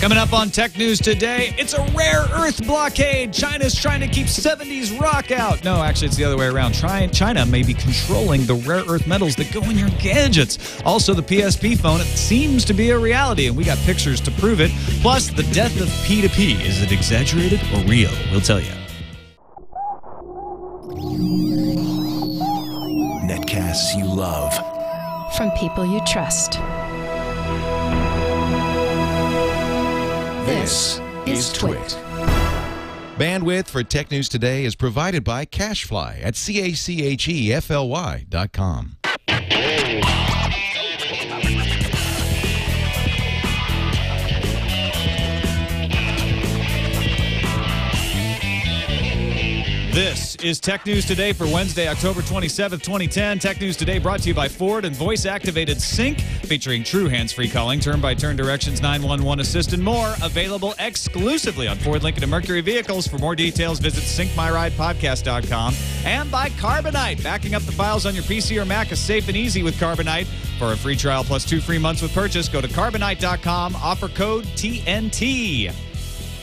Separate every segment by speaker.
Speaker 1: Coming up on Tech News today, it's a rare earth blockade. China's trying to keep 70s rock out. No, actually, it's the other way around. China may be controlling the rare earth metals that go in your gadgets. Also, the PSP phone, it seems to be a reality, and we got pictures to prove it. Plus, the death of P2P. Is it exaggerated or real? We'll tell you.
Speaker 2: Netcasts you love.
Speaker 3: From people you trust.
Speaker 2: This is TWiT.
Speaker 4: Bandwidth for Tech News Today is provided by Cachefly at CACHEFLY.com.
Speaker 1: This is Tech News Today for Wednesday, October 27th, 2010. Tech News Today brought to you by Ford and voice-activated Sync, featuring true hands-free calling, turn-by-turn directions, 911 assist, and more. Available exclusively on Ford, Lincoln, and Mercury vehicles. For more details, visit syncmyridepodcast.com. And by Carbonite. Backing up the files on your PC or Mac is safe and easy with Carbonite. For a free trial plus 2 free months with purchase, go to Carbonite.com. Offer code TNT.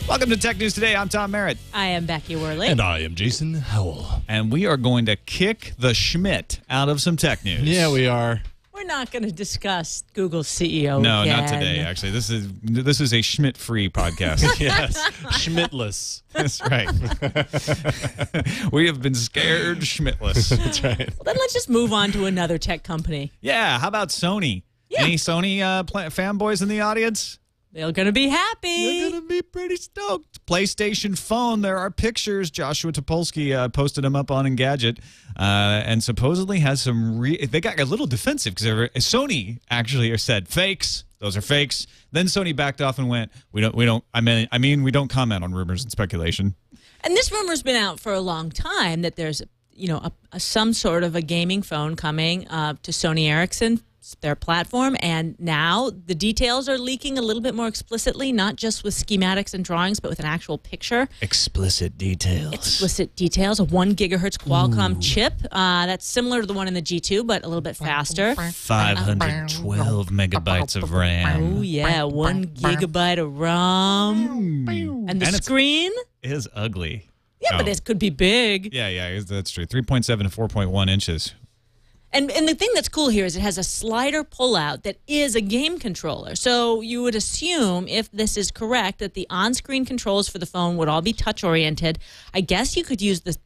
Speaker 1: Welcome to Tech News Today. I'm Tom Merritt.
Speaker 5: I am Becky Worley.
Speaker 6: And I am Jason Howell.
Speaker 1: And we are going to kick the Schmidt out of some tech news.
Speaker 6: Yeah, we are.
Speaker 5: We're not going to discuss Google's CEO
Speaker 1: No,
Speaker 5: again.
Speaker 1: not today, actually. This is a Schmidt-free podcast.
Speaker 6: Yes, Schmidtless.
Speaker 1: That's right. We have been scared Schmidtless.
Speaker 6: That's right.
Speaker 5: Well, then let's just move on to another tech company.
Speaker 1: Yeah, how about Sony?
Speaker 5: Yeah.
Speaker 1: Any Sony fanboys in the audience?
Speaker 5: They're going to be happy.
Speaker 1: They're going to be pretty stoked. PlayStation Phone, there are pictures. Joshua Topolsky posted them up on Engadget, and supposedly has some they got a little defensive because Sony actually said fakes. Those are fakes. Then Sony backed off and went, we don't we don't comment on rumors and speculation.
Speaker 5: And this rumor's been out for a long time that there's some sort of a gaming phone coming to Sony Ericsson, their platform, and now the details are leaking a little bit more explicitly, not just with schematics and drawings, but with an actual picture.
Speaker 1: Explicit details.
Speaker 5: Explicit details. A 1 gigahertz Qualcomm chip that's similar to the one in the G2, but a little bit faster.
Speaker 1: 512 megabytes of RAM.
Speaker 5: Oh, yeah, 1 gigabyte of RAM. And the screen
Speaker 1: is ugly.
Speaker 5: Yeah, but it could be big.
Speaker 1: Yeah, that's true. 3.7 to 4.1 inches.
Speaker 5: And the thing that's cool here is it has a slider pullout that is a game controller. So you would assume, if this is correct, that the on-screen controls for the phone would all be touch-oriented. I guess you could use the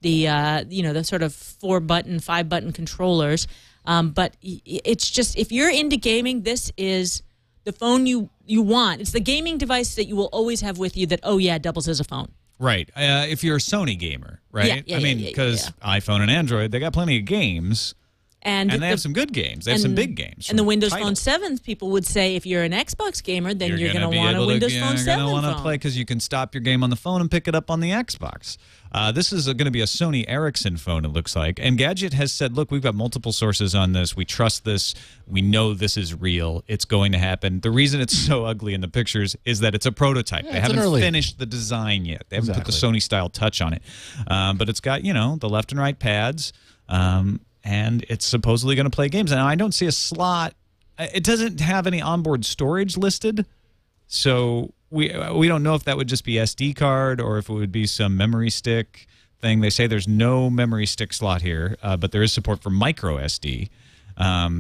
Speaker 5: sort of 4-button, 5-button controllers. But it's just, if you're into gaming, this is the phone you want. It's the gaming device that you will always have with you that, doubles as a phone.
Speaker 1: Right. If you're a Sony gamer, right?
Speaker 5: Yeah,
Speaker 1: because iPhone and Android, they got plenty of games. And they have some good games. They have some big games.
Speaker 5: And the Windows Phone 7 people would say, if you're an Xbox gamer, then you're going to want a Windows Phone 7 phone. You're going to want to play
Speaker 1: because you can stop your game on the phone and pick it up on the Xbox. This is going to be a Sony Ericsson phone, it looks like. And Engadget has said, look, we've got multiple sources on this. We trust this. We know this is real. It's going to happen. The reason it's so ugly in the pictures is that it's a prototype. They haven't finished the design yet. They haven't put the Sony-style touch on it. But it's got, the left and right pads. And it's supposedly going to play games. And I don't see a slot. It doesn't have any onboard storage listed. So we don't know if that would just be SD card or if it would be some memory stick thing. They say there's no memory stick slot here, but there is support for micro SD.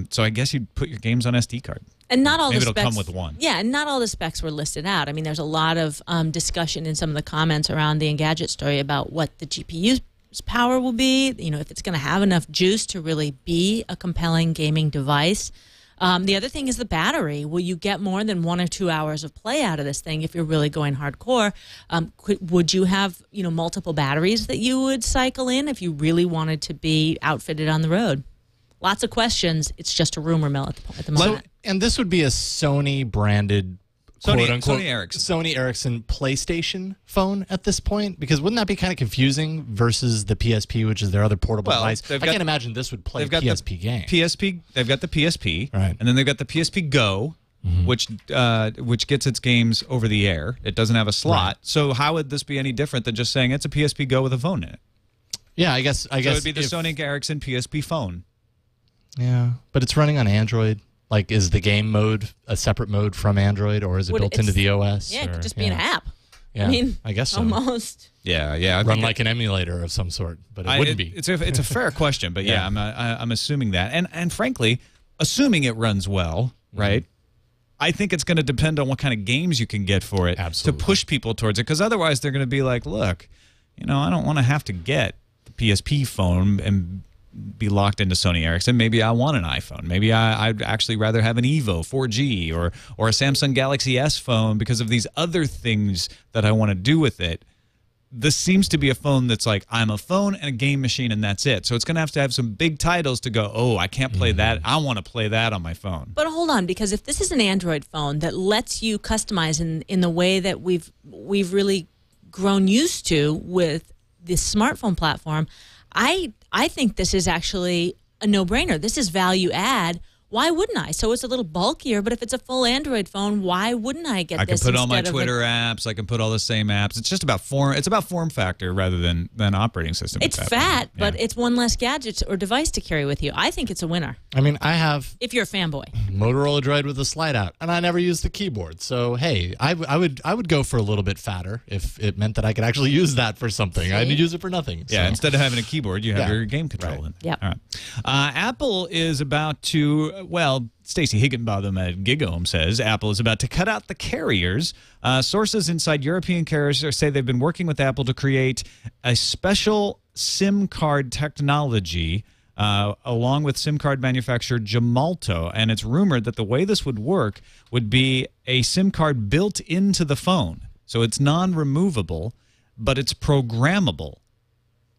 Speaker 1: So I guess you'd put your games on SD card.
Speaker 5: And not all
Speaker 1: Maybe
Speaker 5: the specs.
Speaker 1: It'll come with one.
Speaker 5: Yeah, and not all the specs were listed out. I mean, there's a lot of discussion in some of the comments around the Engadget story about what the GPU's power will be, if it's going to have enough juice to really be a compelling gaming device. The other thing is the battery. Will you get more than 1 or 2 hours of play out of this thing if you're really going hardcore? Would you have multiple batteries that you would cycle in if you really wanted to be outfitted on the road? Lots of questions. It's just a rumor mill at the moment.
Speaker 6: And this would be a Sony branded quote-unquote
Speaker 1: Sony
Speaker 6: Ericsson PlayStation phone at this point? Because wouldn't that be kind of confusing versus the PSP, which is their other portable device? I can't imagine this would play PSP games.
Speaker 1: They've got the PSP,
Speaker 6: right,
Speaker 1: and then they've got the PSP Go, which gets its games over the air. It doesn't have a slot. Right. So how would this be any different than just saying it's a PSP Go with a phone in it?
Speaker 6: Yeah, I guess
Speaker 1: it would be the Sony Ericsson PSP phone.
Speaker 6: Yeah, but it's running on Android. Like, is the game mode a separate mode from Android, or is it built into the OS?
Speaker 5: Yeah, it could just be an app.
Speaker 6: Yeah,
Speaker 5: I mean,
Speaker 6: I guess so.
Speaker 5: Almost.
Speaker 1: Yeah.
Speaker 6: Run like an emulator of some sort, but it wouldn't be.
Speaker 1: It's a fair question, but yeah, I'm assuming that, and frankly, assuming it runs well, right? I think it's going to depend on what kind of games you can get for it to push people towards it, because otherwise they're going to be like, look, I don't want to have to get the PSP phone and be locked into Sony Ericsson. Maybe I want an iPhone. Maybe I'd actually rather have an Evo 4G or a Samsung Galaxy S phone because of these other things that I want to do with it. This seems to be a phone that's like, I'm a phone and a game machine, and that's it. So it's going to have some big titles to go, oh, I can't play that. I want to play that on my phone.
Speaker 5: But hold on, because if this is an Android phone that lets you customize in the way that we've really grown used to with this smartphone platform, I think this is actually a no-brainer. This is value add. Why wouldn't I? So it's a little bulkier, but if it's a full Android phone, why wouldn't I get this?
Speaker 1: I can put all my Twitter apps. I can put all the same apps. It's just about form. It's about form factor rather than operating system.
Speaker 5: It's fat, but it's one less gadget or device to carry with you. I think it's a winner.
Speaker 6: I mean, I have
Speaker 5: if you're a fanboy,
Speaker 6: Motorola Droid with a slide out, and I never use the keyboard. So hey, I would go for a little bit fatter if it meant that I could actually use that for something. I'd use it for nothing.
Speaker 1: Yeah, instead of having a keyboard, you have your game control in.
Speaker 5: Yeah.
Speaker 1: All right. Apple is about to. Well, Stacey Higginbotham at Gigome says Apple is about to cut out the carriers. Sources inside European carriers say they've been working with Apple to create a special SIM card technology along with SIM card manufacturer Gemalto. And it's rumored that the way this would work would be a SIM card built into the phone. So it's non-removable, but it's programmable.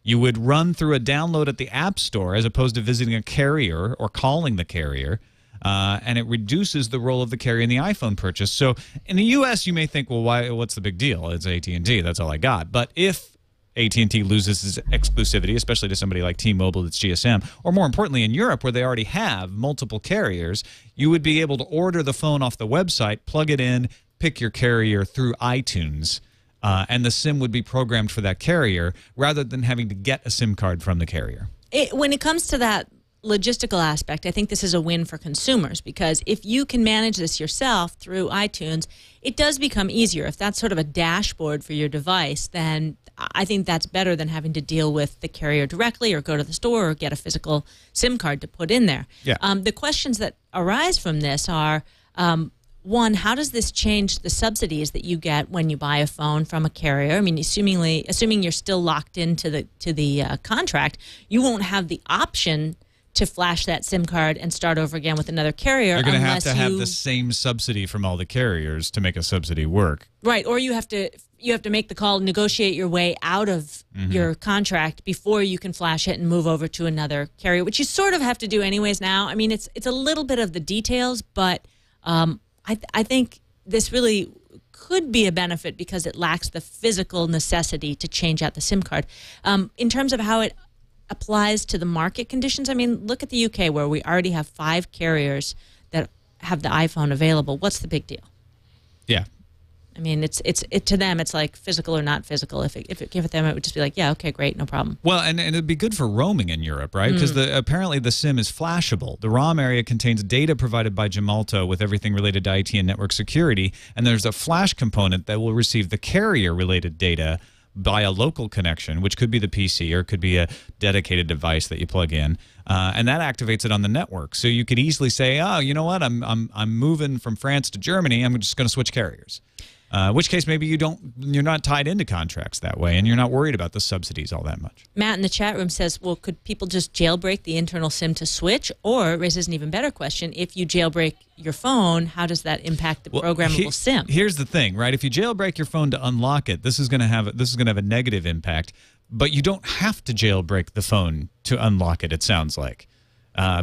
Speaker 1: You would run through a download at the App Store as opposed to visiting a carrier or calling the carrier, and it reduces the role of the carrier in the iPhone purchase. So in the U.S., you may think, well, what's the big deal? It's AT&T. That's all I got. But if AT&T loses its exclusivity, especially to somebody like T-Mobile that's GSM, or more importantly in Europe where they already have multiple carriers, you would be able to order the phone off the website, plug it in, pick your carrier through iTunes, and the SIM would be programmed for that carrier rather than having to get a SIM card from the carrier.
Speaker 5: When it comes to that logistical aspect, I think this is a win for consumers, because if you can manage this yourself through iTunes, it does become easier. If that's sort of a dashboard for your device, then I think that's better than having to deal with the carrier directly or go to the store or get a physical SIM card to put in there.
Speaker 1: Yeah.
Speaker 5: The questions that arise from this are, one, how does this change the subsidies that you get when you buy a phone from a carrier? I mean, assuming you're still locked into the contract, you won't have the option to flash that SIM card and start over again with another carrier.
Speaker 1: You're going to have the same subsidy from all the carriers to make a subsidy work.
Speaker 5: Right, or you have to make the call, negotiate your way out of your contract before you can flash it and move over to another carrier, which you sort of have to do anyways now. I mean, it's a little bit of the details, but I think this really could be a benefit because it lacks the physical necessity to change out the SIM card. In terms of how it applies to the market conditions, I mean, look at the UK where we already have 5 carriers that have the iPhone available. What's the big deal? Yeah. I mean, it's to them, it's like physical or not physical. If it gave it them, it would just be like, yeah, okay, great, no problem.
Speaker 1: Well, and it'd be good for roaming in Europe, right? Because apparently the SIM is flashable. The ROM area contains data provided by Gemalto with everything related to IT and network security, and there's a flash component that will receive the carrier-related data by a local connection, which could be the PC or it could be a dedicated device that you plug in, and that activates it on the network. So you could easily say, oh, you know what, I'm moving from France to Germany, I'm just going to switch carriers. In which case maybe you're not tied into contracts that way, and you're not worried about the subsidies all that much.
Speaker 5: Matt in the chat room says, well, could people just jailbreak the internal SIM to switch? Or raises an even better question, if you jailbreak your phone, how does that impact the programmable SIM?
Speaker 1: Here's the thing, right? If you jailbreak your phone to unlock it, this is going to have a negative impact, but you don't have to jailbreak the phone to unlock it, it sounds like.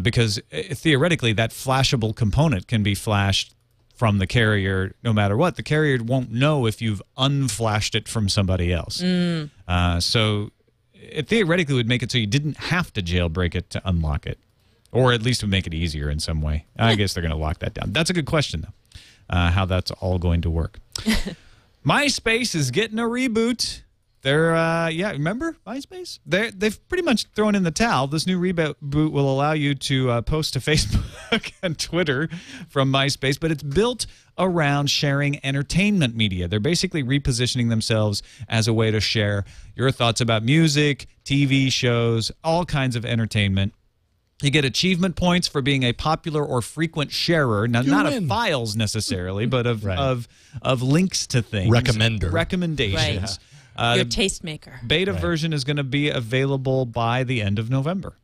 Speaker 1: Because theoretically that flashable component can be flashed from the carrier no matter what. The carrier won't know if you've unflashed it from somebody else. So it theoretically would make it so you didn't have to jailbreak it to unlock it, or at least would make it easier in some way. I guess they're going to lock that down. That's a good question, though, how that's all going to work. MySpace is getting a reboot. They're, yeah, remember MySpace? They've pretty much thrown in the towel. This new reboot will allow you to post to Facebook and Twitter from MySpace, but it's built around sharing entertainment media. They're basically repositioning themselves as a way to share your thoughts about music, TV shows, all kinds of entertainment. You get achievement points for being a popular or frequent sharer. Now, not of files necessarily, but of links to things. Recommendations.
Speaker 5: Right. Your tastemaker.
Speaker 1: Beta version is going to be available by the end of November.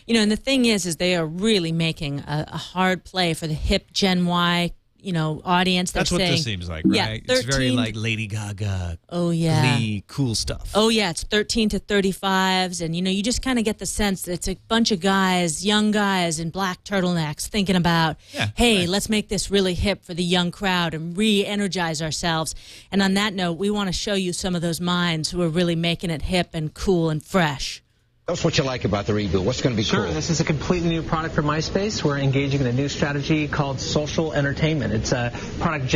Speaker 5: You know, and the thing is they are really making a hard play for the hip Gen Y, you know, audience.
Speaker 1: That's what this seems like, right?
Speaker 5: Yeah,
Speaker 1: it's very like Lady Gaga.
Speaker 5: Oh, yeah.
Speaker 1: Glee, cool stuff.
Speaker 5: Oh, yeah. It's 13 to 35s. And, you know, you just kind of get the sense that it's a bunch of guys, young guys in black turtlenecks thinking about, hey, let's make this really hip for the young crowd and re-energize ourselves. And on that note, we want to show you some of those minds who are really making it hip and cool and fresh.
Speaker 7: Tell us what you like about the reboot. What's going to be cool?
Speaker 8: Sure. This is a completely new product for MySpace. We're engaging in a new strategy called social entertainment. It's a product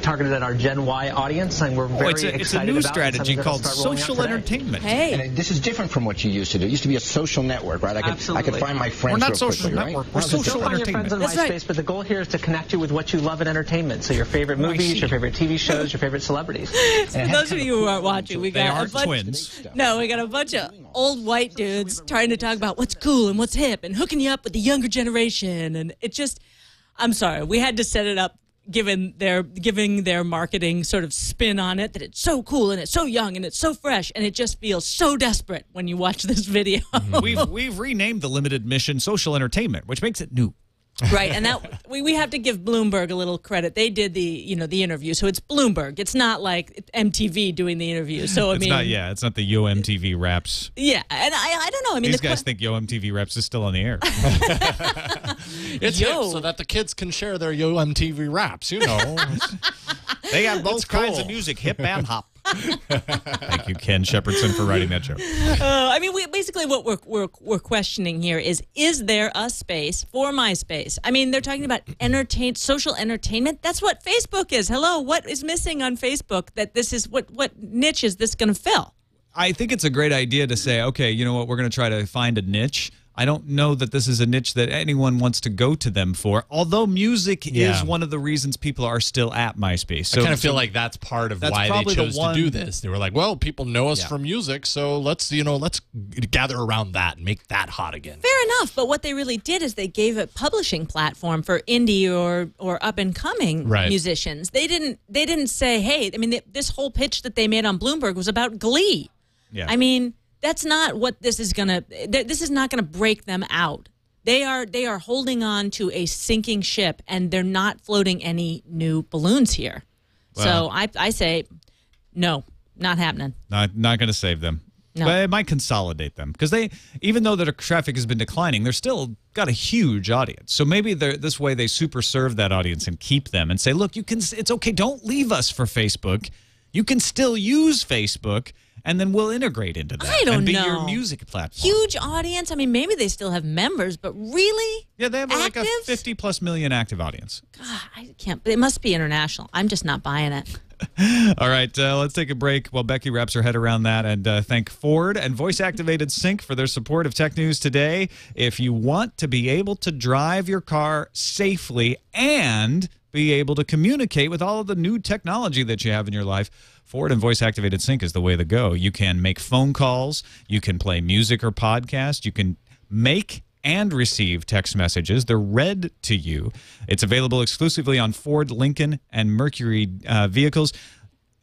Speaker 8: targeted at our Gen Y audience, and we're very excited about it.
Speaker 1: It's a new strategy called social entertainment.
Speaker 5: Hey.
Speaker 7: And this is different from what you used to do. It used to be a social network, right? I could find my friends.
Speaker 1: We're not
Speaker 7: real
Speaker 1: social
Speaker 7: quickly,
Speaker 1: network.
Speaker 7: Right?
Speaker 1: We're social
Speaker 8: Find your friends
Speaker 1: entertainment.
Speaker 8: on MySpace, but the goal here is to connect you with what you love in entertainment. So your favorite movies, your favorite TV shows, your favorite celebrities.
Speaker 5: For those of you who aren't watching, we got a bunch,
Speaker 1: twins.
Speaker 5: No, we got a bunch of old white dudes trying to talk about what's cool and what's hip and hooking you up with the younger generation. And it just, I'm sorry, we had to set it up giving their marketing sort of spin on it, that it's so cool and it's so young and it's so fresh, and it just feels so desperate when you watch this video.
Speaker 1: We've renamed the limited mission social entertainment, which makes it new.
Speaker 5: Right, and that we have to give Bloomberg a little credit. They did the interview, so it's Bloomberg. It's not like MTV doing the interview. So it's
Speaker 1: not the Yo MTV Raps.
Speaker 5: Yeah, and I don't know. I mean,
Speaker 1: these guys think Yo MTV Raps is still on the air.
Speaker 6: It's hip so that the kids can share their Yo MTV Raps. You know,
Speaker 1: they have both kinds of music, hip and hop. Thank you, Ken Shepherdson, for writing that show.
Speaker 5: I mean, basically what we're questioning here is there a space for MySpace? I mean, they're talking about social entertainment. That's what Facebook is. Hello, what is missing on Facebook that this is what niche is this going to fill?
Speaker 1: I think it's a great idea to say, okay, you know what, we're going to try to find a niche. I don't know that this is a niche that anyone wants to go to them for, although music is one of the reasons people are still at MySpace. So,
Speaker 6: I kind of feel like that's part of why they chose to do this. They were like, well, people know us from music, so let's gather around that and make that hot again.
Speaker 5: Fair enough, but what they really did is they gave a publishing platform for indie or up-and-coming musicians. They didn't say, hey, I mean, this whole pitch that they made on Bloomberg was about Glee.
Speaker 1: Yeah.
Speaker 5: I mean, that's not what this is gonna. This is not gonna break them out. They are holding on to a sinking ship, and they're not floating any new balloons here. Well, so I say, no, not happening.
Speaker 1: Not going to save them.
Speaker 5: No.
Speaker 1: But it might consolidate them because even though their traffic has been declining, they're still got a huge audience. So maybe this way they super serve that audience and keep them and say, look, it's okay. Don't leave us for Facebook. You can still use Facebook. And then we'll integrate into that.
Speaker 5: I don't
Speaker 1: and be
Speaker 5: know.
Speaker 1: your music platform.
Speaker 5: Huge audience. I mean, maybe they still have members, but really?
Speaker 1: Yeah, they have like a 50+ million active audience.
Speaker 5: God, I can't. It must be international. I'm just not buying it.
Speaker 1: All right, let's take a break while Becky wraps her head around that, and thank Ford and voice-activated sync for their support of Tech News Today. If you want to be able to drive your car safely and be able to communicate with all of the new technology that you have in your life, Ford and voice-activated sync is the way to go. You can make phone calls. You can play music or podcast. You can make and receive text messages. They're read to you. It's available exclusively on Ford, Lincoln, and Mercury vehicles.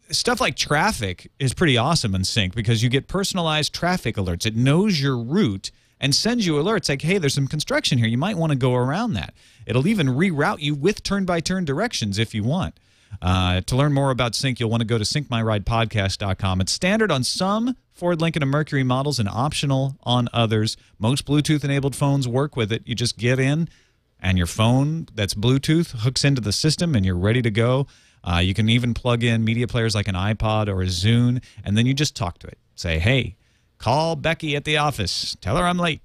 Speaker 1: Stuff like traffic is pretty awesome in sync because you get personalized traffic alerts. It knows your route and sends you alerts like, hey, there's some construction here. You might want to go around that. It'll even reroute you with turn-by-turn directions if you want. To learn more about Sync, you'll want to go to syncmyridepodcast.com. It's standard on some Ford, Lincoln, and Mercury models and optional on others. Most Bluetooth-enabled phones work with it. You just get in, and your phone that's Bluetooth hooks into the system, and you're ready to go. You can even plug in media players like an iPod or a Zune, and then you just talk to it. Say, hey, call Becky at the office. Tell her I'm late.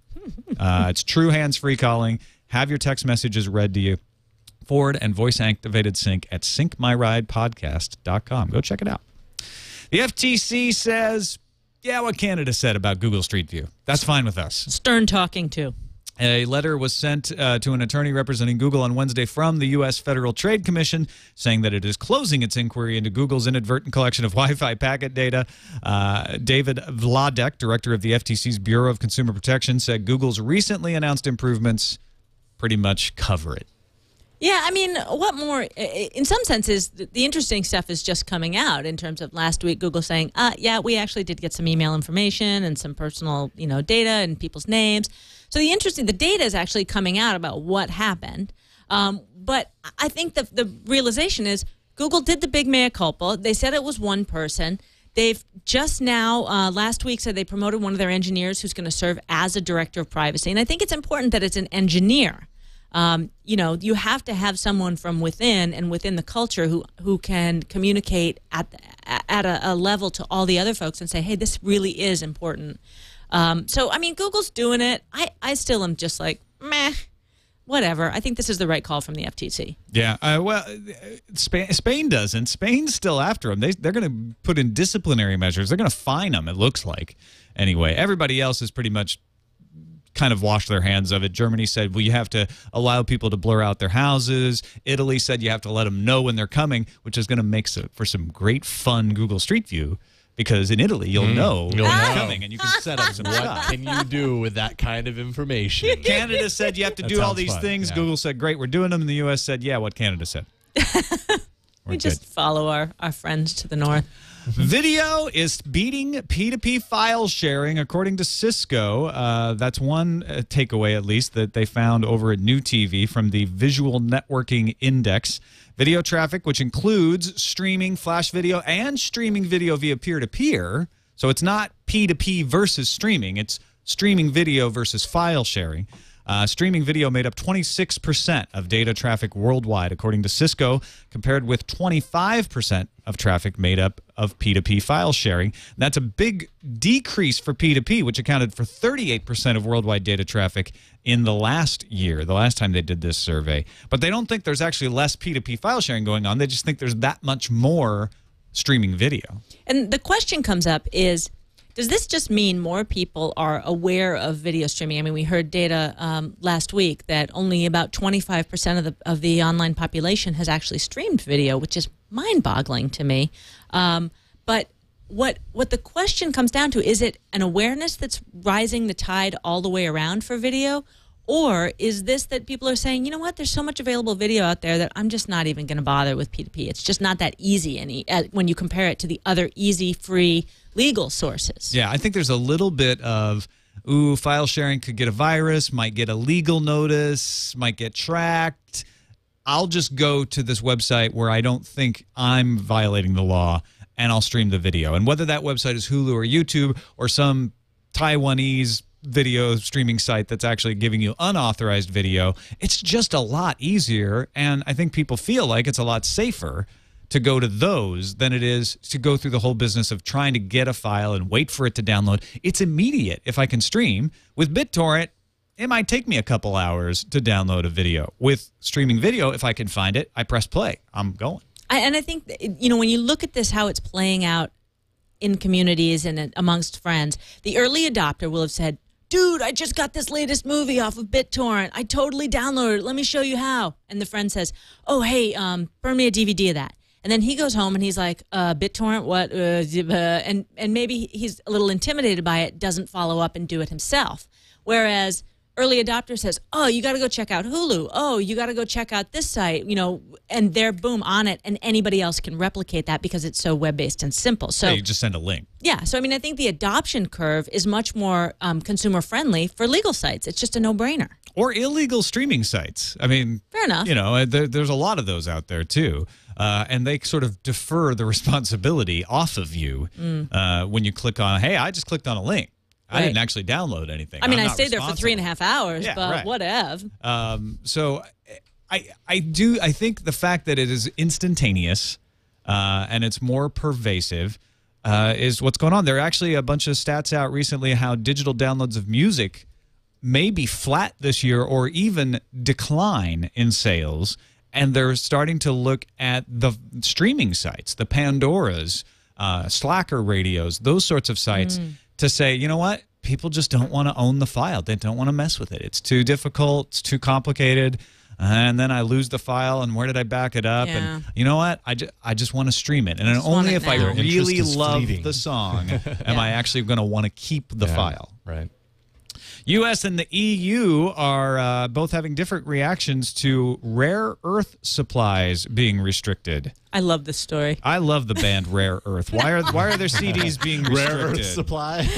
Speaker 1: It's true hands-free calling. Have your text messages read to you. Ford and voice-activated sync at syncmyridepodcast.com. Go check it out. The FTC says yeah, what Canada said about Google Street View. That's fine with us.
Speaker 5: Stern talking to.
Speaker 1: A letter was sent to an attorney representing Google on Wednesday from the U.S. Federal Trade Commission saying that it is closing its inquiry into Google's inadvertent collection of Wi-Fi packet data. David Vladek, director of the FTC's Bureau of Consumer Protection, said Google's recently announced improvements pretty much cover it.
Speaker 5: Yeah, I mean, what more? In some senses, the interesting stuff is just coming out in terms of last week Google saying, yeah, we actually did get some email information and some personal, data and people's names. So the data is actually coming out about what happened. But I think the realization is Google did the big mea culpa. They said it was one person. They've just now, last week, said they promoted one of their engineers who's going to serve as a director of privacy. And I think it's important that it's an engineer. You have to have someone from within and within the culture who can communicate at a level to all the other folks and say, hey, this really is important. So, I mean, Google's doing it. I still am just like, meh, whatever. I think this is the right call from the FTC.
Speaker 1: Yeah, well, Spain doesn't. Spain's still after them. They're going to put in disciplinary measures. They're going to fine them, it looks like. Anyway, everybody else is pretty much kind of washed their hands of it. Germany said, well, you have to allow people to blur out their houses. Italy said you have to let them know when they're coming, which is going to make for some great fun Google Street View. Because in Italy, you'll know who's coming, and you can set up some stuff.
Speaker 6: What can you do with that kind of information?
Speaker 1: Canada said you have to do all these things. Yeah. Google said, great, we're doing them. And the U.S. said, yeah, what Canada said.
Speaker 5: We just follow our friends to the north.
Speaker 1: Video is beating P2P file sharing, according to Cisco. That's one takeaway, at least, that they found over at New TV from the Visual Networking Index. Video traffic, which includes streaming flash video and streaming video via peer-to-peer. So it's not P2P versus streaming. It's streaming video versus file sharing. Streaming video made up 26% of data traffic worldwide, according to Cisco, compared with 25% of traffic made up of P2P file sharing. And that's a big decrease for P2P, which accounted for 38% of worldwide data traffic in the last year, the last time they did this survey. But they don't think there's actually less P2P file sharing going on. They just think there's that much more streaming video. And
Speaker 5: the question comes up is, does this just mean more people are aware of video streaming? I mean, we heard data last week that only about 25% of the online population has actually streamed video, which is mind-boggling to me. But what the question comes down to, is it an awareness that's rising the tide all the way around for video? Or is this that people are saying, you know what, there's so much available video out there that I'm just not even going to bother with P2P. It's just not that easy when you compare it to the other easy, free, legal sources. Yeah, I think there's a little bit of, ooh, file sharing could get a virus, might get a legal notice, might get tracked. I'll just go to this website where I don't think I'm violating the law, and I'll stream the video. And whether that website is Hulu or YouTube or some Taiwanese video streaming site that's actually giving you unauthorized video, it's just a lot easier, and I think people feel like it's a lot safer to go to those than it is to go through the whole business of trying to get a file and wait for it to download. It's immediate if I can stream. With BitTorrent, it might take me a couple hours to download a video. With streaming video, if I can find it, I press play. I'm going. And I think, when you look at this, how it's playing out in communities and amongst friends, the early adopter will have said, dude, I just got this latest movie off of BitTorrent. I totally downloaded it. Let me show you how. And the friend says, oh, hey, burn me a DVD of that. And then he goes home and he's like, BitTorrent, what? And maybe he's a little intimidated by it, doesn't follow up and do it himself. Whereas early adopter says, oh, you got to go check out Hulu. Oh, you got to go check out this site, and they're boom on it, and anybody else can replicate that because it's so web-based and simple. So you just send a link. Yeah. So, I think the adoption curve is much more consumer-friendly for legal sites. It's just a no-brainer. Or illegal streaming sites. Fair enough. There's a lot of those out there, too. And they sort of defer the responsibility off of you when you click on, hey, I just clicked on a link. Right. I didn't actually download anything. I stayed there for 3.5 hours, yeah, but right. Whatever. So I think the fact that it is instantaneous and it's more pervasive is what's going on. There are actually a bunch of stats out recently how digital downloads of music may be flat this year or even decline in sales. And they're starting to look at the streaming sites, the Pandoras,
Speaker 1: Slacker radios, those sorts of sites, to say, you know what? People just don't want to own the file. They don't want to mess with it. It's too difficult. It's too complicated. And then I lose the file, and where did I back it up?
Speaker 5: Yeah.
Speaker 1: And you know what? I just want to stream it. And only if I really love the song am I actually going to want to keep the file.
Speaker 6: Right.
Speaker 1: U.S. and the EU are both having different reactions to rare earth supplies being restricted.
Speaker 5: I love this story.
Speaker 1: I love the band Rare Earth. Why are their CDs being restricted?
Speaker 6: Rare Earth supply.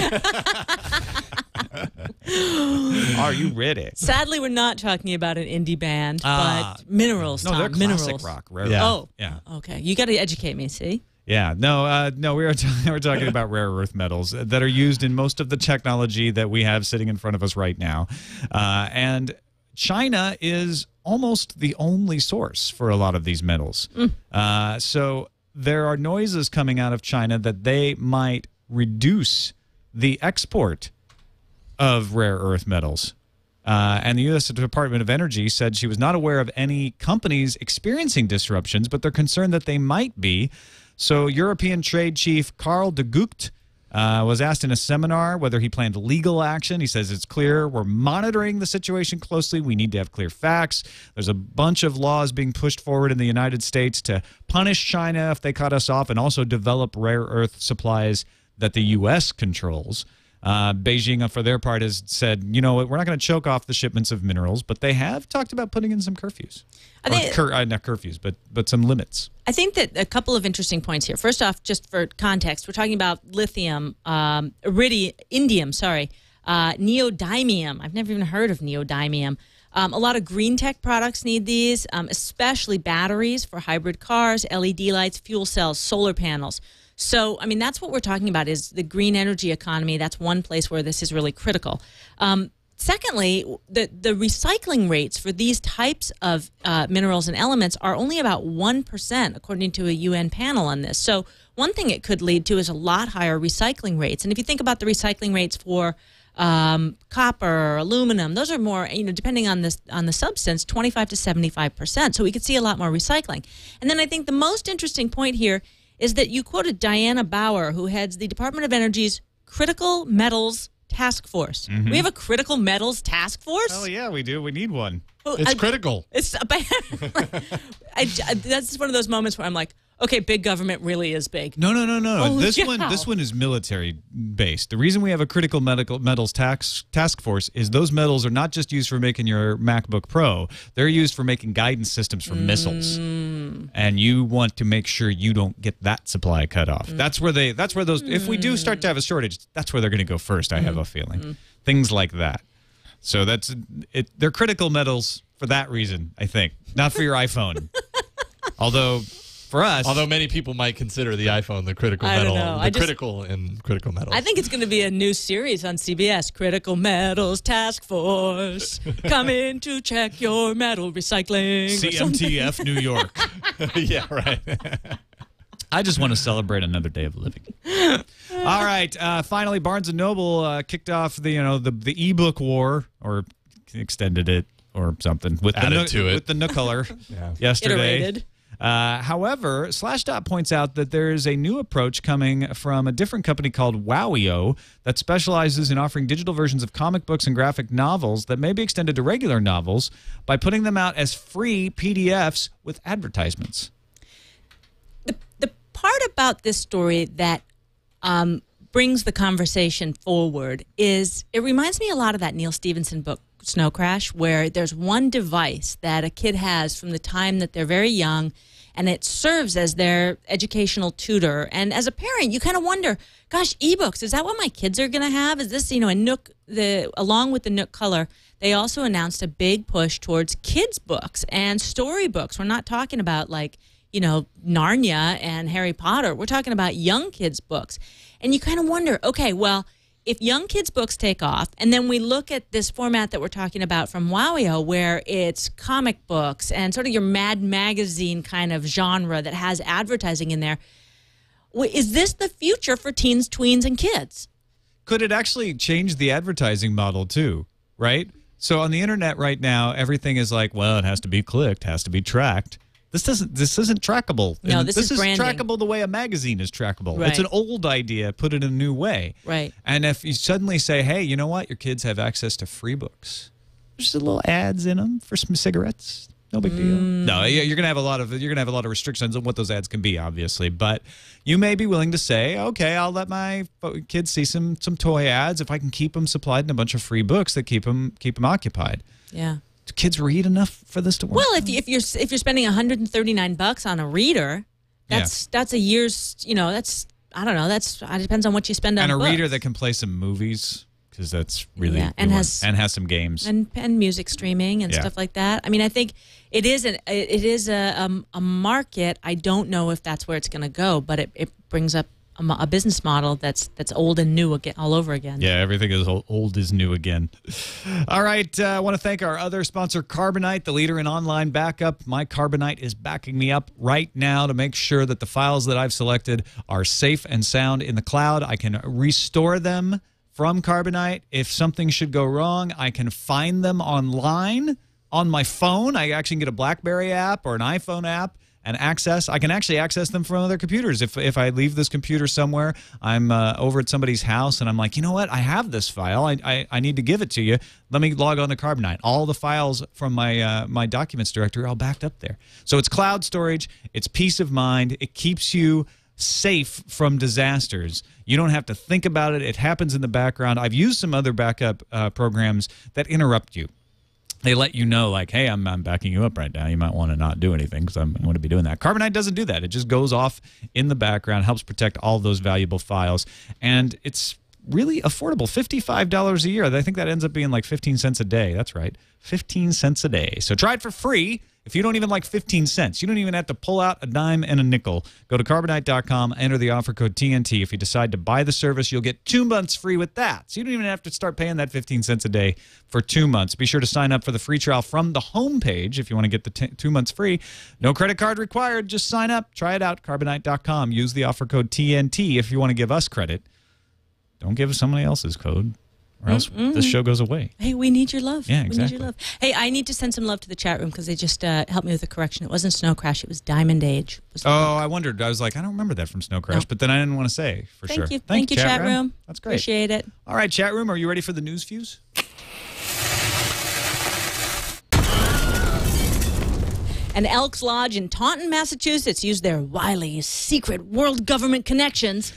Speaker 1: Are you ready?
Speaker 5: Sadly, we're not talking about an indie band, but minerals.
Speaker 1: No,
Speaker 5: Tom,
Speaker 1: they're classic
Speaker 5: minerals.
Speaker 1: rock. Rare
Speaker 6: Yeah.
Speaker 1: Earth.
Speaker 5: Oh,
Speaker 1: Yeah.
Speaker 5: Okay. You got to educate me. See.
Speaker 1: Yeah, no, we're talking about rare earth metals that are used in most of the technology that we have sitting in front of us right now. And China is almost the only source for a lot of these metals. So there are noises coming out of China that they might reduce the export of rare earth metals. And the U.S. Department of Energy said she was not aware of any companies experiencing disruptions, but they're concerned that they might be. So European Trade Chief Karl de Gucht was asked in a seminar whether he planned legal action. He says it's clear we're monitoring the situation closely. We need to have clear facts. There's a bunch of laws being pushed forward in the United States to punish China if they cut us off and also develop rare earth supplies that the U.S. controls. Beijing, for their part, has said, you know what, we're not going to choke off the shipments of minerals, but they have talked about putting in some curfews. Not curfews, but some limits.
Speaker 5: I think that a couple of interesting points here. First off, just for context, we're talking about lithium, indium, neodymium. I've never even heard of neodymium. A lot of green tech products need these, especially batteries for hybrid cars, LED lights, fuel cells, solar panels. So, I mean, that's what we're talking about is the green energy economy. That's one place where this is really critical. Secondly, the recycling rates for these types of minerals and elements are only about 1%, according to a UN panel on this. So one thing it could lead to is a lot higher recycling rates. And if you think about the recycling rates for copper, aluminum, those are more, depending on the substance, 25 to 75%. So we could see a lot more recycling. And then I think the most interesting point here is that you quoted Diana Bauer, who heads the Department of Energy's Critical Metals Task Force. We have a Critical Metals Task Force?
Speaker 1: Oh, yeah, we do. We need one.
Speaker 5: Well,
Speaker 6: it's critical.
Speaker 5: It's that's one of those moments where I'm like, okay, big government really is big.
Speaker 1: No.
Speaker 5: Holy
Speaker 1: This one is military based. The reason we have a critical metals task force is those metals are not just used for making your MacBook Pro. They're used for making guidance systems for missiles. And you want to make sure you don't get that supply cut off. That's where those if we do start to have a shortage, that's where they're going to go first, I have a feeling. Things like that. So that's it. They're critical metals for that reason, I think. Not for your iPhone. Although for us,
Speaker 6: many people might consider the iPhone the critical metal, critical metals.
Speaker 5: I think it's going to be a new series on CBS, Critical Metals Task Force, coming to check your metal recycling.
Speaker 1: CMTF New York.
Speaker 6: Yeah, right.
Speaker 1: I just want to celebrate another day of living. All right, finally, Barnes & Noble kicked off the ebook war, or extended it or something with the Nook color yesterday.
Speaker 5: Iterated.
Speaker 1: However, Slashdot points out that there is a new approach coming from a different company called Wowio that specializes in offering digital versions of comic books and graphic novels that may be extended to regular novels by putting them out as free PDFs with advertisements.
Speaker 5: The part about this story that brings the conversation forward is it reminds me a lot of that Neil Stephenson book, Snow Crash, where there's one device that a kid has from the time that they're very young, and it serves as their educational tutor. And as a parent, you kind of wonder, gosh, ebooks, is that what my kids are going to have? Is this, a Nook, along with the Nook Color, they also announced a big push towards kids' books and storybooks. We're not talking about Narnia and Harry Potter. We're talking about young kids' books. And you kind of wonder, okay, well, if young kids' books take off, and then we look at this format that we're talking about from Wowio, where it's comic books and sort of your Mad Magazine kind of genre that has advertising in there, is this the future for teens, tweens, and kids?
Speaker 1: Could it actually change the advertising model too, right? So on the internet right now, everything is like, well, it has to be clicked, has to be tracked. This isn't trackable.
Speaker 5: No,
Speaker 1: and
Speaker 5: this
Speaker 1: is
Speaker 5: branding.
Speaker 1: trackable the way a magazine is trackable.
Speaker 5: Right.
Speaker 1: It's an old idea, put it in a new way.
Speaker 5: Right.
Speaker 1: And if you suddenly say, hey, you know what? Your kids have access to free books. There's a little ads in them for some cigarettes. No big deal. No, you're gonna have a lot of restrictions on what those ads can be, obviously. But you may be willing to say, okay, I'll let my kids see some toy ads if I can keep them supplied in a bunch of free books that keep them occupied.
Speaker 5: Yeah.
Speaker 1: Do kids read enough for this to work?
Speaker 5: Well, if you're spending $139 on a reader, that's a year's. That's I don't know. It depends on what you spend on.
Speaker 1: And a
Speaker 5: books.
Speaker 1: reader that can play some movies, because that's really
Speaker 5: and has
Speaker 1: some games
Speaker 5: and music streaming and stuff like that. I mean, I think it is a market. I don't know if that's where it's going to go, but it brings up a business model that's old and new again, all over again.
Speaker 1: Yeah, everything is old is new again. All right, I want to thank our other sponsor, Carbonite, the leader in online backup. My Carbonite is backing me up right now to make sure that the files that I've selected are safe and sound in the cloud. I can restore them from Carbonite. If something should go wrong, I can find them online on my phone. I actually can get a BlackBerry app or an iPhone app and I can actually access them from other computers. If I leave this computer somewhere, I'm over at somebody's house, and I'm like, you know what? I have this file. I need to give it to you. Let me log on to Carbonite. All the files from my documents directory are all backed up there. So it's cloud storage. It's peace of mind. It keeps you safe from disasters. You don't have to think about it. It happens in the background. I've used some other backup programs that interrupt you. They let you know, like, hey, I'm backing you up right now. You might want to not do anything because I'm going to be doing that. Carbonite doesn't do that. It just goes off in the background, helps protect all those valuable files, and it's really affordable, $55 a year. I think that ends up being like 15 cents a day. That's right, 15 cents a day. So try it for free. If you don't even like 15 cents, you don't even have to pull out a dime and a nickel. Go to Carbonite.com, enter the offer code TNT. If you decide to buy the service, you'll get 2 months free with that. So you don't even have to start paying that 15 cents a day for 2 months. Be sure to sign up for the free trial from the homepage if you want to get the 2 months free. No credit card required. Just sign up. Try it out. Carbonite.com. Use the offer code TNT if you want to give us credit. Don't give us somebody else's code, or else this show goes away.
Speaker 5: Hey, we need your love.
Speaker 1: Yeah, exactly.
Speaker 5: We need your love. Hey, I need to send some love to the chat room because they just helped me with a correction. It wasn't Snow Crash. It was Diamond Age.
Speaker 1: Oh, I wondered. I was like, I don't remember that from Snow Crash, but then I didn't want to say for sure.
Speaker 5: Thank you, chat room.
Speaker 1: That's great.
Speaker 5: Appreciate it.
Speaker 1: All right, chat room, are you ready for the news fuse?
Speaker 5: An Elks Lodge in Taunton, Massachusetts used their wily secret world government connections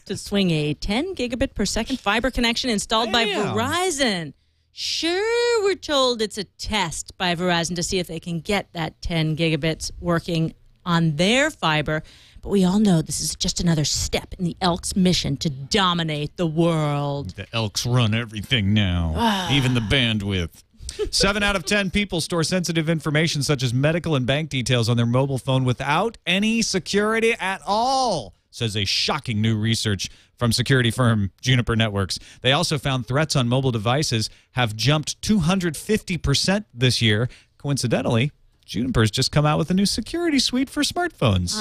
Speaker 5: to swing a 10 gigabit per second fiber connection installed by Verizon. Sure, we're told it's a test by Verizon to see if they can get that 10 gigabits working on their fiber. But we all know this is just another step in the Elks' mission to dominate the world.
Speaker 1: The Elks run everything now, even the bandwidth. 7 out of 10 people store sensitive information such as medical and bank details on their mobile phone without any security at all, says a shocking new research from security firm Juniper Networks. They also found threats on mobile devices have jumped 250% this year. Coincidentally, Juniper's just come out with a new security suite for smartphones.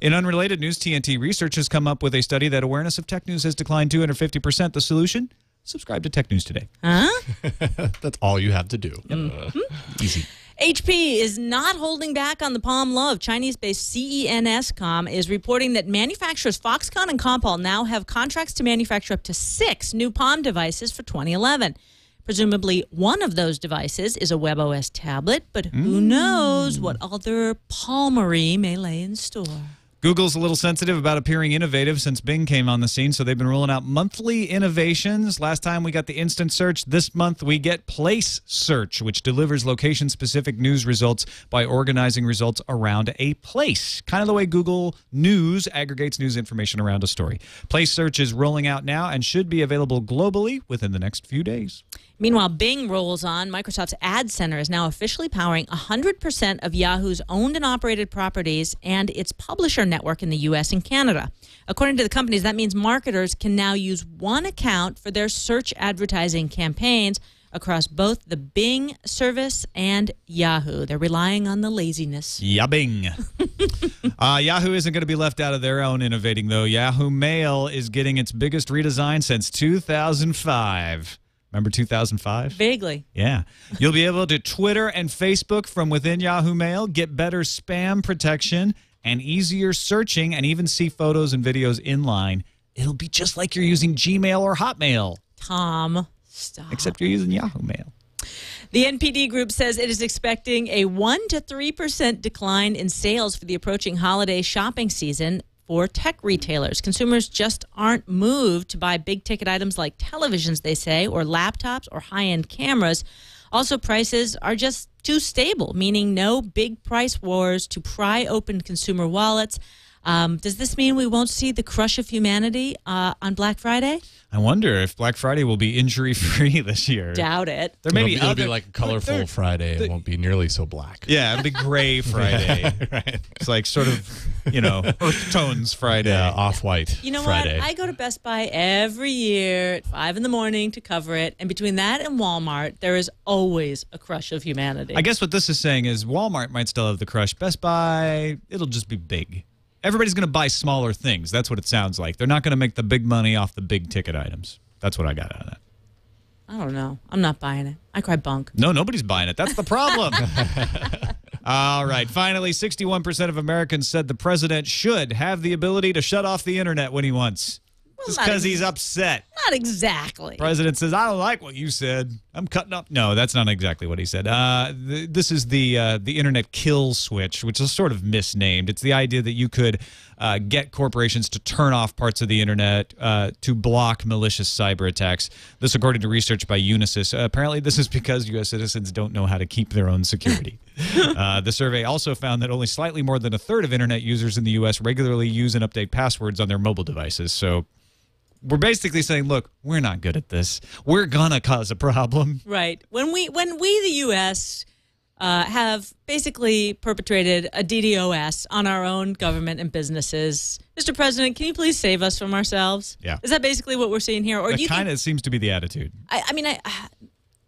Speaker 1: In unrelated news, TNT Research has come up with a study that awareness of tech news has declined 250%. The solution? Subscribe to Tech News Today.
Speaker 6: That's all you have to do.
Speaker 1: Easy.
Speaker 5: HP is not holding back on the Palm Love. Chinese-based CENScom is reporting that manufacturers Foxconn and Compal now have contracts to manufacture up to 6 new Palm devices for 2011. Presumably, one of those devices is a WebOS tablet, but who knows what other Palmery may lay in store.
Speaker 1: Google's a little sensitive about appearing innovative since Bing came on the scene, so they've been rolling out monthly innovations. Last time we got the instant search. This month we get Place Search, which delivers location-specific news results by organizing results around a place, kind of the way Google News aggregates news information around a story. Place Search is rolling out now and should be available globally within the next few days.
Speaker 5: Meanwhile, Bing rolls on. Microsoft's Ad Center is now officially powering 100% of Yahoo's owned and operated properties and its publisher network in the U.S. and Canada. According to the companies, that means marketers can now use one account for their search advertising campaigns across both the Bing service and Yahoo. They're relying on the laziness.
Speaker 1: Bing. Yahoo isn't going to be left out of their own innovating, though. Yahoo Mail is getting its biggest redesign since 2005. Remember 2005?
Speaker 5: Vaguely.
Speaker 1: Yeah. You'll be able to Twitter and Facebook from within Yahoo Mail, get better spam protection, and easier searching, and even see photos and videos inline. It'll be just like you're using Gmail or Hotmail.
Speaker 5: Tom, stop.
Speaker 1: Except you're using Yahoo Mail.
Speaker 5: The NPD Group says it is expecting a 1 to 3% decline in sales for the approaching holiday shopping season for tech retailers. Consumers just aren't moved to buy big-ticket items like televisions, they say, or laptops or high-end cameras. Also, prices are just too stable, meaning no big price wars to pry open consumer wallets. Does this mean we won't see the crush of humanity on Black Friday?
Speaker 1: I wonder if Black Friday will be injury-free this year.
Speaker 5: Doubt it.
Speaker 6: It'll be like a colorful Friday. It won't be nearly so black.
Speaker 1: Yeah, it'll be gray Friday. Right. It's like sort of, earth tones Friday.
Speaker 6: Yeah, off-white
Speaker 5: You know
Speaker 6: Friday.
Speaker 5: what? I go to Best Buy every year at 5 in the morning to cover it. And between that and Walmart, there is always a crush of humanity.
Speaker 1: I guess what this is saying is Walmart might still have the crush. Best Buy, it'll just be big. Everybody's going to buy smaller things. That's what it sounds like. They're not going to make the big money off the big ticket items. That's what I got out of that.
Speaker 5: I don't know. I'm not buying it. I cry bunk.
Speaker 1: No, nobody's buying it. That's the problem. All right. Finally, 61% of Americans said the president should have the ability to shut off the internet when he wants. Just because he's upset.
Speaker 5: Not exactly.
Speaker 1: President says, I don't like what you said. I'm cutting up. No, that's not exactly what he said. This is the internet kill switch, which is sort of misnamed. It's the idea that you could get corporations to turn off parts of the internet to block malicious cyber attacks. This, according to research by Unisys. Apparently, this is because U.S. citizens don't know how to keep their own security. The survey also found that only slightly more than a third of internet users in the U.S. regularly use and update passwords on their mobile devices. So we're basically saying, look, we're not good at this. We're gonna cause a problem.
Speaker 5: Right. When we the U.S. Have basically perpetrated a DDoS on our own government and businesses, Mr. President, can you please save us from ourselves?
Speaker 1: Yeah.
Speaker 5: Is that basically what we're seeing here? Or
Speaker 1: That
Speaker 5: do you
Speaker 1: kind
Speaker 5: think,
Speaker 1: of seems to be the attitude.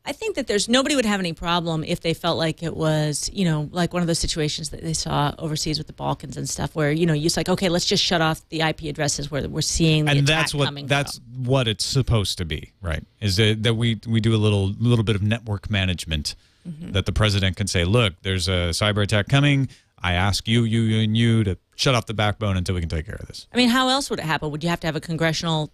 Speaker 5: I think that there's nobody would have any problem if they felt like it was, like one of those situations that they saw overseas with the Balkans and stuff, where it's like, okay, let's just shut off the IP addresses where we're seeing the attack coming from.
Speaker 1: What it's supposed to be, right? Is that we do a little bit of network management, that the president can say, look, there's a cyber attack coming. I ask you to shut off the backbone until we can take care of this.
Speaker 5: I mean, how else would it happen? Would you have to have a congressional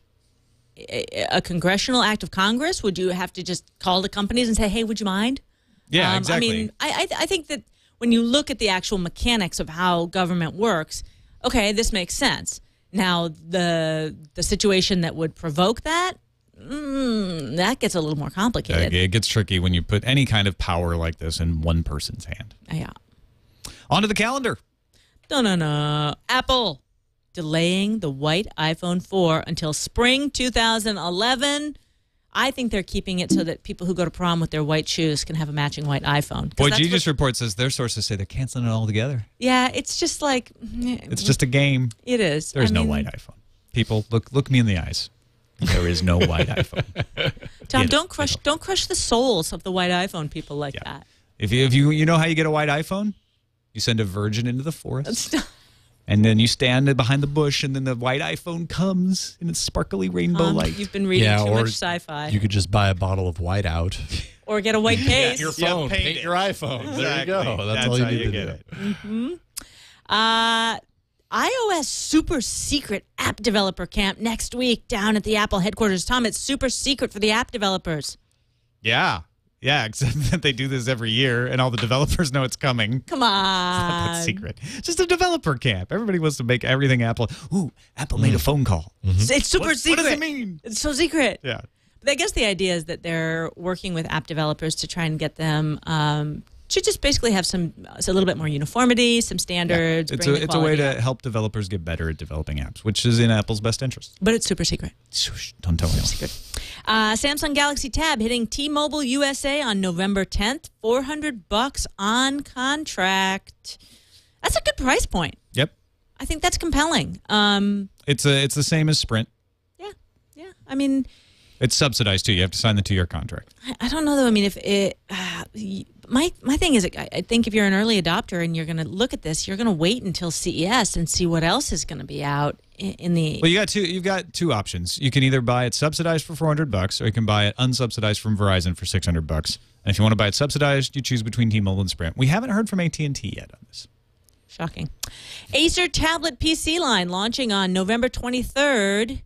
Speaker 5: act of Congress? Would you have to just call the companies and say, hey, would you mind?
Speaker 1: Yeah, exactly.
Speaker 5: I mean, I think that when you look at the actual mechanics of how government works, okay, this makes sense. Now, the situation that would provoke that, that gets a little more complicated.
Speaker 1: It gets tricky when you put any kind of power like this in one person's hand.
Speaker 5: Yeah.
Speaker 1: On to the calendar.
Speaker 5: Apple delaying the white iPhone 4 until spring 2011. I think they're keeping it so that people who go to prom with their white shoes can have a matching white iPhone.
Speaker 1: Boy Genius Report says their sources say they're canceling it altogether.
Speaker 5: Yeah, it's just like...
Speaker 1: It's just a game.
Speaker 5: It is.
Speaker 1: There's no white iPhone. People, look me in the eyes. There is no white iPhone.
Speaker 5: Tom, don't crush the souls of the white iPhone people like that.
Speaker 1: If you know how you get a white iPhone? You send a virgin into the forest. And then you stand behind the bush, and then the white iPhone comes in its sparkly rainbow light.
Speaker 5: You've been reading too much sci-fi.
Speaker 6: You could just buy a bottle of whiteout.
Speaker 5: Or get a white case.
Speaker 6: Your phone. Paint your iPhone.
Speaker 1: Exactly.
Speaker 6: There you go. That's all you need to
Speaker 1: get
Speaker 6: do.
Speaker 1: it.
Speaker 5: Mm-hmm. iOS super secret app developer camp next week down at the Apple headquarters. Tom, it's super secret for the app developers.
Speaker 1: Yeah. Yeah, except that they do this every year, and all the developers know it's coming.
Speaker 5: Come on.
Speaker 1: It's not that secret. It's just a developer camp. Everybody wants to make everything Apple. Ooh, Apple made a phone call.
Speaker 5: Mm-hmm. It's super secret.
Speaker 1: What does it mean?
Speaker 5: It's so secret.
Speaker 1: Yeah.
Speaker 5: But I guess the idea is that they're working with app developers to try and get them to just basically have a little bit more uniformity, some standards.
Speaker 1: Yeah. It's a way to help developers get better at developing apps, which is in Apple's best interest.
Speaker 5: But it's super secret.
Speaker 1: Don't tell anyone.
Speaker 5: Secret. Samsung Galaxy Tab hitting T-Mobile USA on November 10th. $400 on contract. That's a good price point.
Speaker 1: Yep.
Speaker 5: I think that's compelling.
Speaker 1: It's the same as Sprint.
Speaker 5: Yeah. I mean,
Speaker 1: It's subsidized too. You have to sign the 2-year contract.
Speaker 5: I don't know though. I mean, if it, my thing is, I think if you're an early adopter and you're going to look at this, you're going to wait until CES and see what else is going to be out in the.
Speaker 1: Well, you've got two options. You can either buy it subsidized for $400, or you can buy it unsubsidized from Verizon for $600. And if you want to buy it subsidized, you choose between T-Mobile and Sprint. We haven't heard from AT&T yet on this.
Speaker 5: Shocking. Acer tablet PC line launching on November 23rd.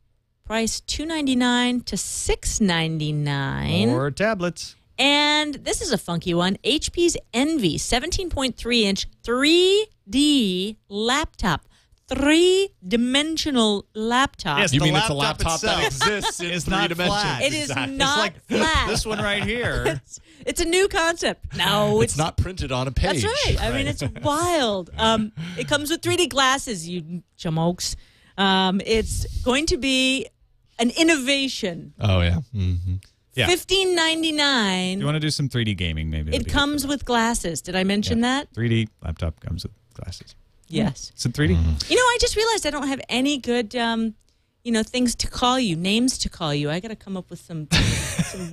Speaker 5: Price $299 to $699.
Speaker 1: More tablets.
Speaker 5: And this is a funky one. HP's Envy 17.3-inch 3D laptop. 3-dimensional laptop.
Speaker 6: Yes, you mean it's a laptop that exists in 3 dimensions?
Speaker 5: It is not flat.
Speaker 1: This one right here.
Speaker 5: It's a new concept. No,
Speaker 6: it's not printed on a page.
Speaker 5: That's right. I mean, it's wild. It comes with 3D glasses, you jamokes. It's going to be an innovation.
Speaker 6: Oh, yeah. Mm-hmm.
Speaker 1: Yeah.
Speaker 5: $15.99.
Speaker 1: You want to do some 3D gaming, maybe?
Speaker 5: It comes with glasses. Did I mention that?
Speaker 1: 3D laptop comes with glasses.
Speaker 5: Yes.
Speaker 1: It's in 3D.
Speaker 5: You know, I just realized I don't have any good, things to call you, names to call you. I got to come up with some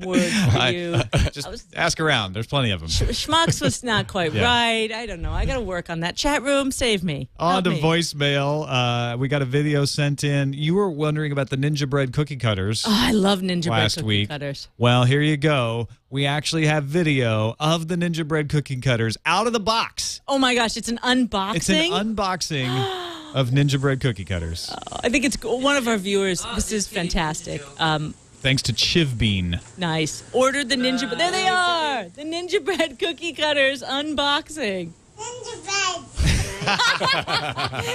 Speaker 5: words for you.
Speaker 1: Just ask around. There's plenty of them.
Speaker 5: Schmucks was not quite right. I don't know. I got to work on that. Chat room, save me.
Speaker 1: On to voicemail. We got a video sent in. You were wondering about the Ninjabread cookie cutters.
Speaker 5: Oh, I love Ninjabread cookie
Speaker 1: cutters. Well, here you go. We actually have video of the Ninjabread cookie cutters out of the box.
Speaker 5: Oh my gosh, it's an unboxing?
Speaker 1: It's an unboxing of Ninjabread cookie cutters.
Speaker 5: I think it's one of our viewers. This is fantastic.
Speaker 1: Thanks to Chivbean.
Speaker 5: Nice. Ordered the Ninjabread. There they are. The Ninjabread cookie cutters unboxing. Ninjabread.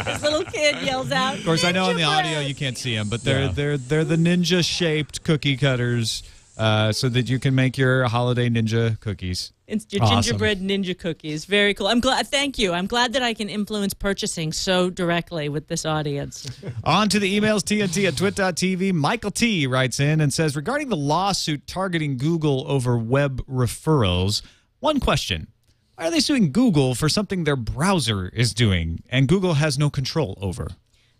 Speaker 5: This little kid yells out.
Speaker 1: Of course, I know on the audio you can't see them, but they're the ninja-shaped cookie cutters. So that you can make your holiday ninja cookies.
Speaker 5: It's your gingerbread ninja cookies. Very cool. I'm glad. Thank you. I'm glad that I can influence purchasing so directly with this audience.
Speaker 1: On to the emails, TNT@twit.tv. Michael T. writes in and says, regarding the lawsuit targeting Google over web referrals, one question. Why are they suing Google for something their browser is doing and Google has no control over?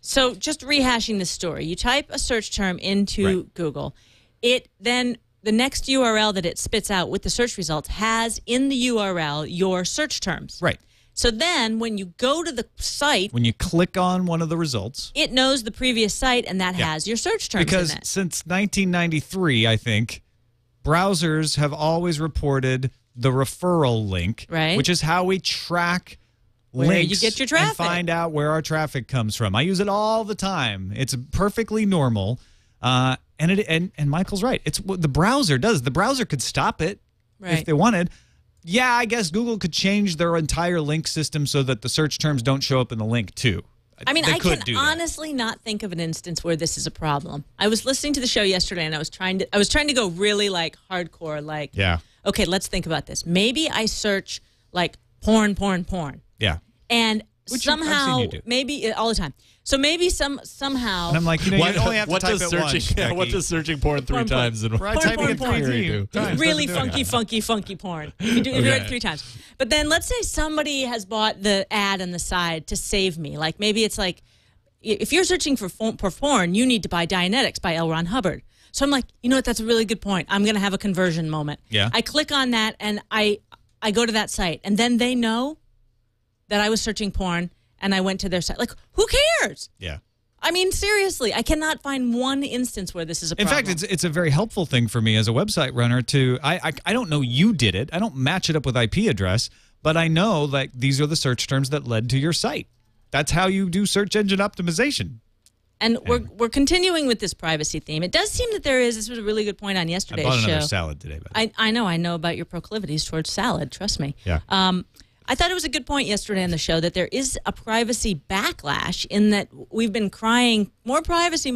Speaker 5: So just rehashing this story. You type a search term into Google. It then... The next URL that it spits out with the search results has in the URL your search terms.
Speaker 1: Right.
Speaker 5: So then when you go to the site...
Speaker 1: When you click on one of the results...
Speaker 5: It knows the previous site, and that has your search terms
Speaker 1: because
Speaker 5: in it.
Speaker 1: Since 1993, I think, browsers have always reported the referral link, which is how we track links
Speaker 5: you get your traffic.
Speaker 1: And find out where our traffic comes from. I use it all the time. It's perfectly normal. And Michael's right. It's what the browser does. The browser could stop it if they wanted. Yeah, I guess Google could change their entire link system so that the search terms don't show up in the link too.
Speaker 5: I mean, I can honestly not think of an instance where this is a problem. I was listening to the show yesterday, and I was trying to go really like hardcore. Like, okay, let's think about this. Maybe I search like porn.
Speaker 1: Yeah.
Speaker 5: And
Speaker 1: which
Speaker 5: somehow,
Speaker 1: I've seen you do.
Speaker 5: maybe all the time. So maybe somehow.
Speaker 1: And I'm like, you only have to type it once.
Speaker 6: What does searching porn 3 times in
Speaker 5: porn, really funky porn. You do it 3 times. But then let's say somebody has bought the ad on the side to save me. Like maybe it's like, if you're searching for porn, you need to buy Dianetics by L. Ron Hubbard. So I'm like, you know what? That's a really good point. I'm going to have a conversion moment.
Speaker 1: Yeah.
Speaker 5: I click on that and I go to that site, and then they know that I was searching porn. And I went to their site. Like, who cares?
Speaker 1: Yeah.
Speaker 5: I mean, seriously, I cannot find one instance where this is a problem.
Speaker 1: In fact, it's a very helpful thing for me as a website runner to, I don't know you did it. I don't match it up with IP address, but I know like these are the search terms that led to your site. That's how you do search engine optimization.
Speaker 5: And we're continuing with this privacy theme. It does seem that this was a really good point on yesterday's show.
Speaker 1: I bought another salad today.
Speaker 5: I know about your proclivities towards salad, trust me.
Speaker 1: Yeah.
Speaker 5: I thought it was a good point yesterday on the show that there is a privacy backlash in that we've been crying more privacy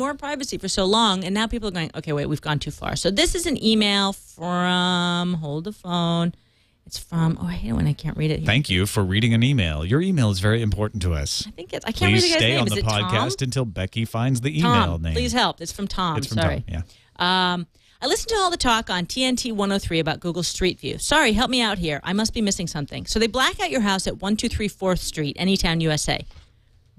Speaker 5: for so long, and now people are going, okay, wait, we've gone too far. So this is an email from, hold the phone, it's from, I hate it when I can't read it here.
Speaker 1: Thank you for reading an email. Your email is very important to us.
Speaker 5: I think I can't read the guy's name.
Speaker 1: Please stay on the podcast until Becky finds the email name.
Speaker 5: Please help. It's from Tom.
Speaker 1: It's from
Speaker 5: Sorry.
Speaker 1: Tom, yeah.
Speaker 5: I listened to all the talk on TNT 103 about Google Street View. Sorry, help me out here. I must be missing something. So they black out your house at 123 4th Street, Anytown, USA.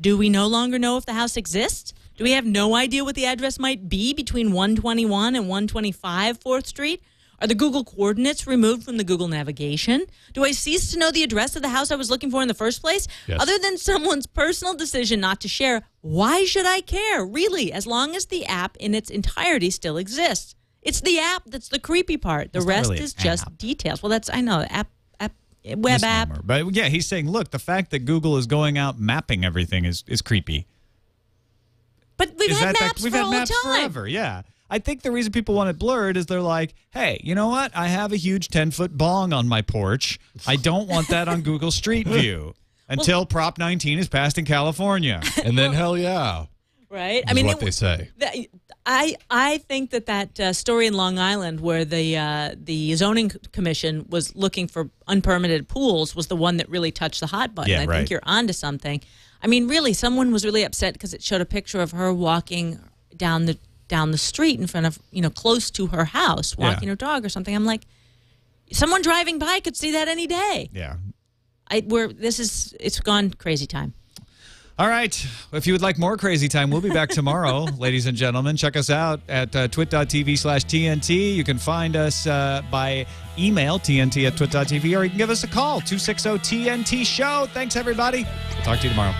Speaker 5: Do we no longer know if the house exists? Do we have no idea what the address might be between 121 and 125 4th Street? Are the Google coordinates removed from the Google navigation? Do I cease to know the address of the house I was looking for in the first place?
Speaker 6: Yes.
Speaker 5: Other than someone's personal decision not to share, why should I care? Really, as long as the app in its entirety still exists. It's the app that's the creepy part. The rest
Speaker 1: really
Speaker 5: is
Speaker 1: an
Speaker 5: just
Speaker 1: app.
Speaker 5: details. Well, that's, I know, web app.
Speaker 1: But yeah, he's saying, look, the fact that Google is going out mapping everything is creepy.
Speaker 5: But we've had maps for all the time.
Speaker 1: Forever, yeah. I think the reason people want it blurred is they're like, hey, you know what? I have a huge 10-foot bong on my porch. I don't want that on Google Street View until Prop 19 is passed in California.
Speaker 6: And then, hell yeah.
Speaker 5: Right?
Speaker 6: I mean, what they say.
Speaker 5: I think that story in Long Island where the zoning commission was looking for unpermitted pools was the one that really touched the hot button.
Speaker 1: Yeah,
Speaker 5: I think you're onto something. I mean, really, someone was really upset because it showed a picture of her walking down the street in front of, close to her house, walking her dog or something. I'm like, someone driving by could see that any day.
Speaker 1: Yeah.
Speaker 5: It's gone crazy time.
Speaker 1: All right. If you would like more crazy time, we'll be back tomorrow, ladies and gentlemen. Check us out at twit.tv/TNT. You can find us by email, tnt@twit.tv, or you can give us a call, 260-TNT-SHOW. Thanks, everybody. We'll talk to you tomorrow.